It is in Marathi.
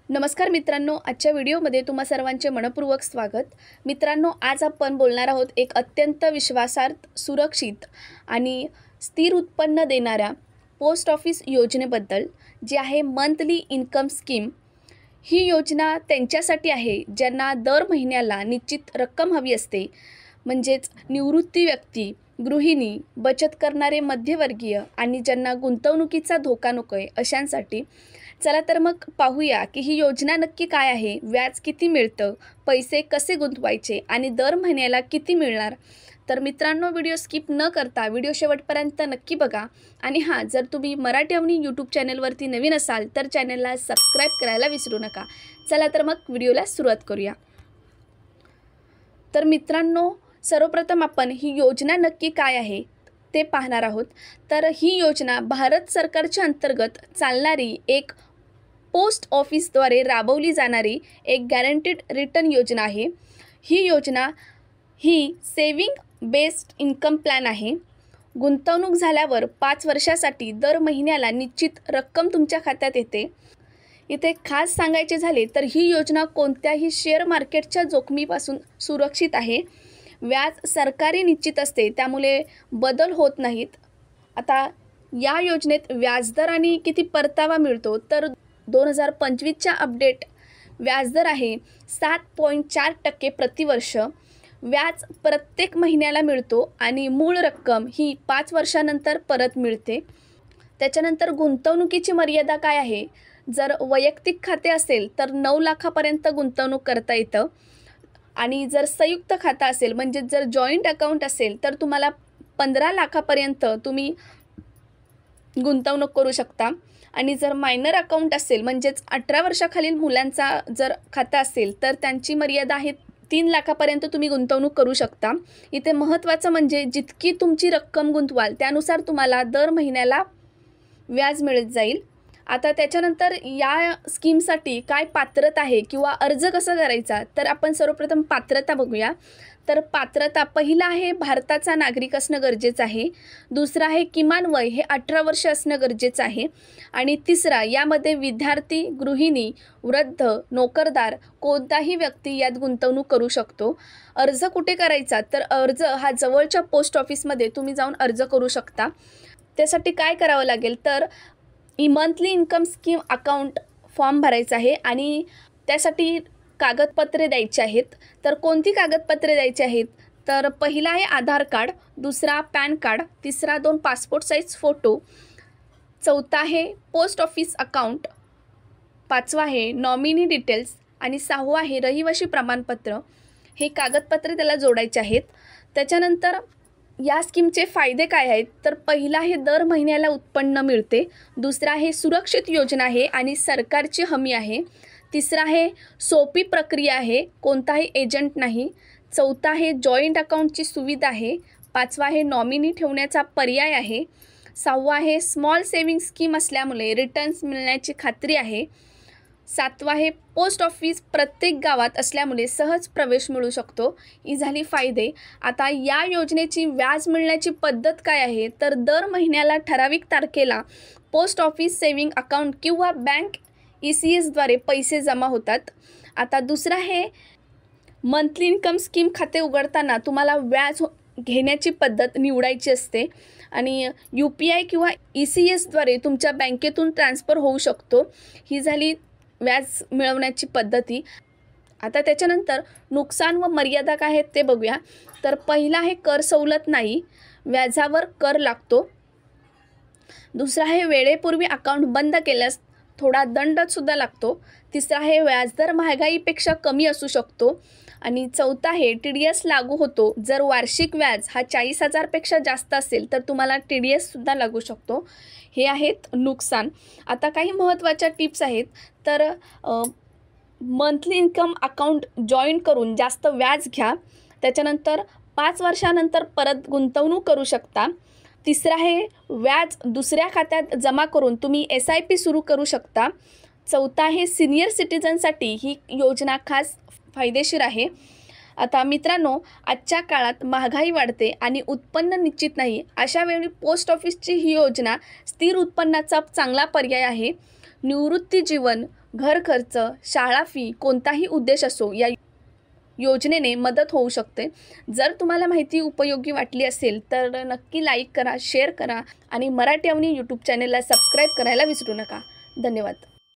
नमस्कार मित्रांनो, आजच्या व्हिडिओमध्ये तुम्हा सर्वांचे मनपूर्वक स्वागत। मित्रांनो, आज आपण बोलणार आहोत एक अत्यंत विश्वासार्ह, सुरक्षित आणि स्थिर उत्पन्न देणाऱ्या पोस्ट ऑफिस योजनेबद्दल, जी आहे मंथली इन्कम स्कीम। ही योजना त्यांच्यासाठी आहे ज्यांना दर महिन्याला निश्चित रक्कम हवी असते, म्हणजेच निवृत्ती व्यक्ती, गृहिणी, बचत करणारे मध्यमवर्गीय आणि ज्यांना गुंतवणुकीचा धोका नकोय अशांसाठी। चला तर मग पाहूया की ही योजना नक्की काय आहे, व्याज किती मिळतं, पैसे कसे गुंतवायचे आणि दर महिन्याला किती मिळणार। तर मित्रांनो, व्हिडिओ स्किप न करता व्हिडिओ शेवटपर्यंत नक्की बघा। आणि हां, जर तुम्ही मराठी अवनी यूट्यूब चॅनलवरती नवीन असाल तर चॅनलला सबस्क्राईब करायला विसरू नका। चला तर मग व्हिडिओला सुरुवात करूया। तर मित्रांनो, सर्वप्रथम आपण ही योजना नक्की काय आहे ते पाहणार आहोत। तर ही योजना भारत सरकारच्या अंतर्गत चालणारी एक पोस्ट ऑफिसद्वारे राबवली जाणारी एक गॅरंटीड रिटर्न योजना आहे। ही योजना ही सेविंग बेस्ड इन्कम प्लॅन आहे। गुंतवणूक झाल्यावर 5 वर्षासाठी दर महिन्याला निश्चित रक्कम तुमच्या खात्यात येते। इथे खास सांगायचे झाले तर ही योजना कोणत्याही शेअर मार्केटच्या जोखमीपासून सुरक्षित आहे। व्याज सरकारी निश्चित असते, त्यामुळे बदल होत नाहीत। आता या योजनेत व्याजदर आणि किती परतावा मिळतो तर 2025च्या अपडेट व्याजदर आहे 7.4% प्रतिवर्ष। व्याज प्रत्येक महिन्याला मिळतो आणि मूळ रक्कम ही 5 वर्षानंतर परत मिळते। त्याच्यानंतर गुंतवणुकीची मर्यादा काय आहे, जर वैयक्तिक खाते असेल तर 9 लाखापर्यंत गुंतवणूक करता येतं आणि जर संयुक्त खातं असेल म्हणजे जर जॉईंट अकाउंट असेल तर तुम्हाला 15 लाखापर्यंत तुम्ही गुंतवणूक करू शकता। आणि जर मायनर अकाउंट असेल म्हणजेच 18 वर्षाखालील मुलांचा जर खाता असेल तर त्यांची मर्यादा आहे 3 लाखापर्यंत तुम्ही गुंतवणूक करू शकता। इथे महत्त्वाचं म्हणजे जितकी तुमची रक्कम गुंतवाल त्यानुसार तुम्हाला दर महिन्याला व्याज मिळत जाईल। आता त्याच्यानंतर या स्कीमसाठी काय पात्रता आहे किंवा अर्ज कसा करायचा, तर आपण सर्वप्रथम पात्रता बघूया। तर पात्रता पहिला आहे भारताचा नागरिक असणं गरजेचं आहे। दुसरा आहे किमान वय हे 18 वर्ष असणं गरजेचं आहे। आणि तिसरा यामध्ये विद्यार्थी, गृहिणी, वृद्ध, नोकरदार कोणताही व्यक्ती यात गुंतवणूक करू शकतो। अर्ज कुठे करायचा, तर अर्ज हा जवळच्या पोस्ट ऑफिसमध्ये तुम्ही जाऊन अर्ज करू शकता। त्यासाठी काय करावं लागेल तर monthly income scheme account form भरायचा आहे आणि त्यासाठी कागदपत्रे द्यायची आहेत। तर कोणती कागदपत्रे द्यायची आहेत, तर पहिला आहे आधार कार्ड, दुसरा पॅन कार्ड, तिसरा 2 पासपोर्ट साईज फोटो, चौथा आहे पोस्ट ऑफिस अकाउंट, पाचवा आहे नॉमिनी डिटेल्स आणि 6वं आहे रहिवासी प्रमाणपत्र। हे कागदपत्रे त्याला जोडायचे आहेत। त्याच्यानंतर या स्कीमचे फायदे काय आहेत, तर पहिला आहे दर महिन्याला उत्पन्न मिळते, दुसरा आहे सुरक्षित योजना आहे आणि सरकारची हमी आहे, तिसरा आहे सोपी प्रक्रिया आहे, कोणताही एजंट नाही, चौथा आहे जॉईंट अकाउंटची सुविधा आहे, पाचवा आहे नॉमिनी ठेवण्याचा पर्याय आहे, 6वं आहे स्मॉल सेविंग स्कीम असल्यामुळे रिटर्न्स मिळण्याची खात्री आहे, 7वं आहे पोस्ट ऑफिस प्रत्येक गावात असल्यामुळे सहज प्रवेश मिळू शकतो। ही झाली फायदे। आता या योजनेची व्याज मिळण्याची पद्धत काय आहे, तर दर महिन्याला ठराविक तारखेला पोस्ट ऑफिस सेविंग अकाउंट किंवा बँक ECSद्वारे पैसे जमा होतात। आता दुसरं आहे मंथली इन्कम स्कीम खाते उघडताना तुम्हाला व्याज घेण्याची पद्धत निवडायची असते आणि UPI किंवा ECSद्वारे तुमच्या बँकेतून ट्रान्सफर होऊ शकतो। ही झाली व्याज मिळवण्याची पद्धती। आता त्याच्यानंतर नुकसान व मर्यादा काय आहेत ते बघूया। तर पहिला आहे कर सवलत नाही, व्याजावर कर लागतो। दुसरा आहे वेळेपूर्वी अकाउंट बंद केल्यास थोडा दंडसुद्धा लागतो। तिसरा आहे व्याजदर महागाईपेक्षा कमी असू शकतो आणि चौथा आहे TDS लागू होतो, जर वार्षिक व्याज हा 40,000 पेक्षा जास्त असेल तर तुम्हाला TDS सुद्धा लागू शकतो। हे आहेत नुकसान। आता काही महत्त्वाच्या टिप्स आहेत, तर मंथली इन्कम अकाउंट जॉईन करून जास्त व्याज घ्या। त्याच्यानंतर 5 वर्षानंतर परत गुंतवणूक करू शकता। तिसरा आहे व्याज दुसऱ्या खात्यात जमा करून तुम्ही SIP सुरू करू शकता। चौथा आहे सिनियर सिटीजनसाठी ही योजना खास फायदेशीर आहे। आता मित्रांनो, आजच्या काळात महागाई वाढते आणि उत्पन्न निश्चित नाही, अशा वेळी पोस्ट ऑफिसची ही योजना स्थिर उत्पन्नाचा चांगला पर्याय आहे। निवृत्ती जीवन, घर खर्च, शाळा फी कोणताही उद्देश असो या योजनेने मदत होऊ शकते. जर तुम्हाला माहिती उपयोगी वाटली असेल तर नक्की लाईक करा, शेअर करा आणि मराठी अवनी यूट्यूब चॅनेलला सबस्क्राईब करायला विसरू नका. धन्यवाद.